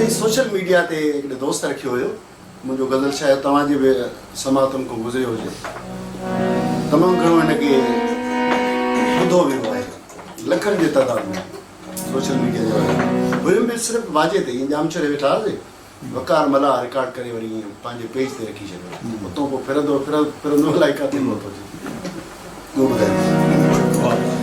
अॼु social media ते हिकिड़े दोस्त रखियो हुयो मुंहिंजो गज़ल शायदि तव्हांजे बि समातम खां गुज़रियो हुजे तमामु घणो हिनखे ॿुधो वियो आहे लखनि जे तइदाद में सोशल मीडिया जे वारे हुयुमि बि सिर्फ़ु वाजे ते ईअं जामचरे वेठा हुआसीं वकार मला रिकॉर्ड करे वरी ईअं पंहिंजे पेज ते रखी छॾियो उतां पोइ फिरंदो अलाए किथे पहुतो अचे उहो ॿुधायो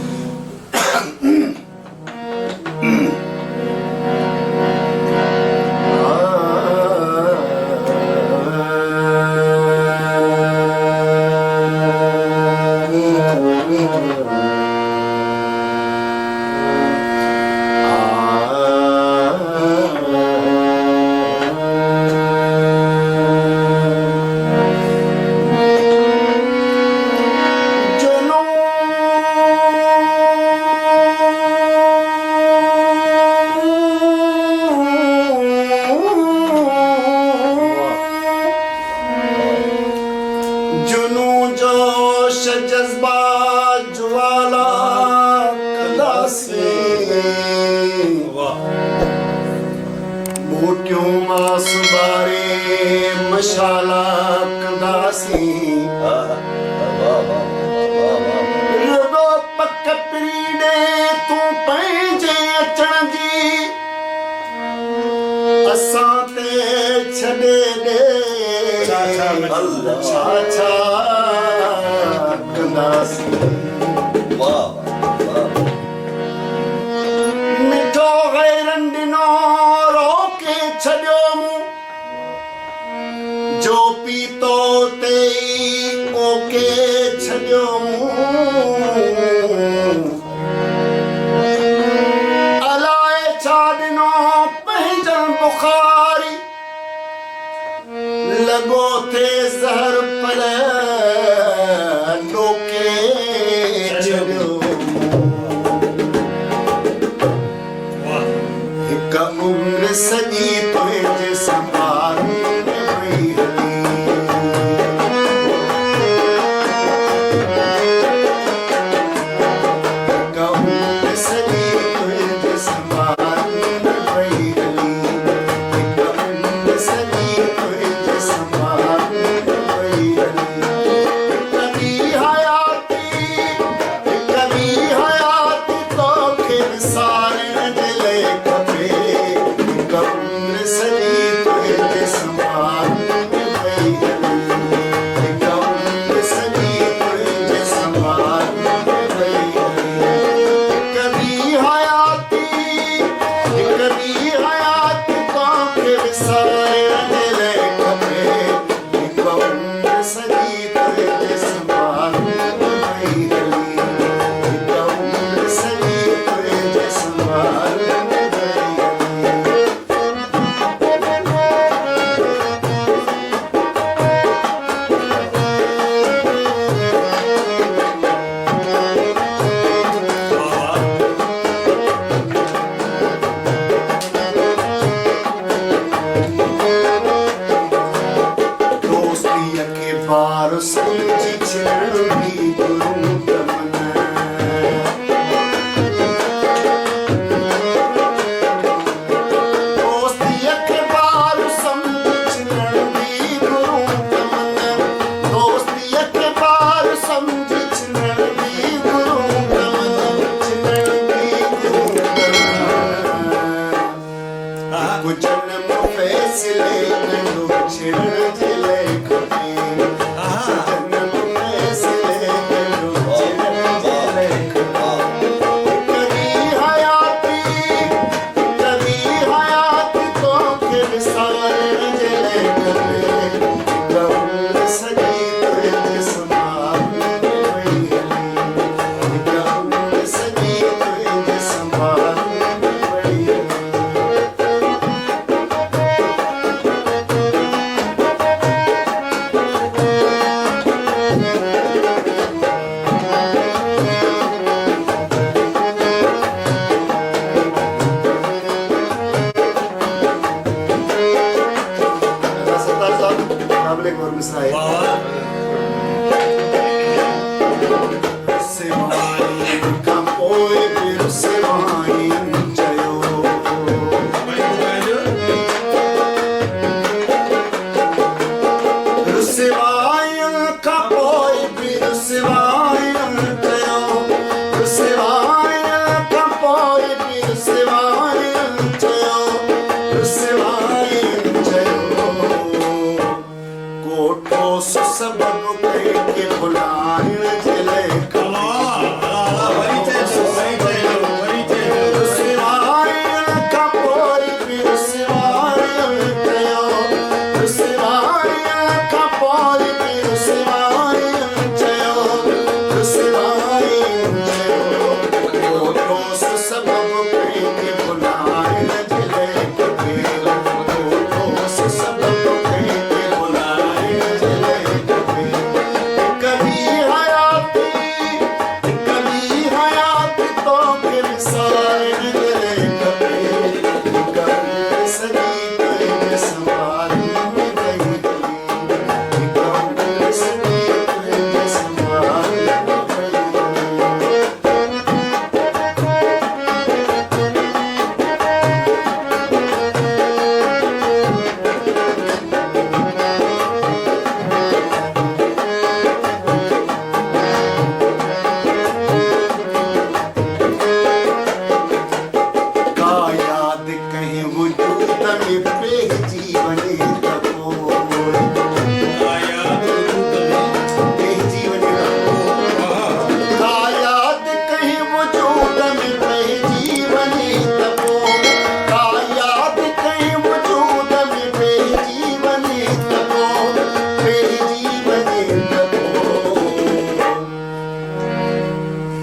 जज्बा ज्वाला कदासी मोटियों मास बारे मशाला कदासी रगो पक पीड़े तू पंहिंजे अचण जी असां ते छॾे ॾे छा मिठो गैरन ॾिनो रोके छॾियो मूं जो पीतो ते ओके छॾियो मूं अलाए छा ॾिनो पंहिंजन बुखारी लॻो थे ज़हर पर डोके छॾियो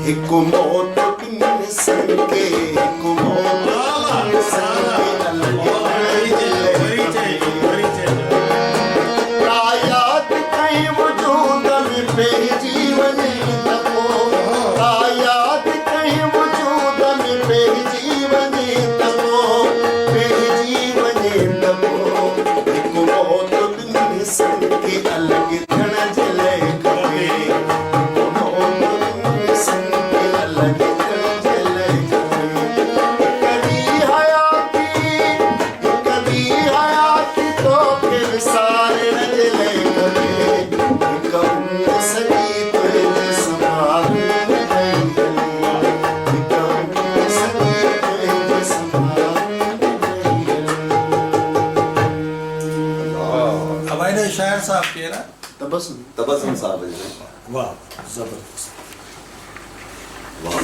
हिकु मौत ॿिन संगे हिकु मौत ॿिन संगे अलॻि आयात कई वजूद में पइजी वञे त पोइ आयात कई वजूद में पइजी वञे त पोइ पइजी वञे त पोइ हिकु मौत ॿिन संगे अलॻि थियण जे लाइ खपे हिकु मौत ॿिन संगे अलॻि थियण जे लाइ खपे हिकु ॿी हयाती तोखे विसारण जे लाइ खपे हिकु उम्र सॼी तुंहिंजे संभाल में रही हली हिकु उम्र सॼी तुंहिंजे संभाल में रही हली अब आइने शायर साहब केरु आहे? तबस्सुम तबस्सुम साहब जी वाह, ज़बरदस्त। वाह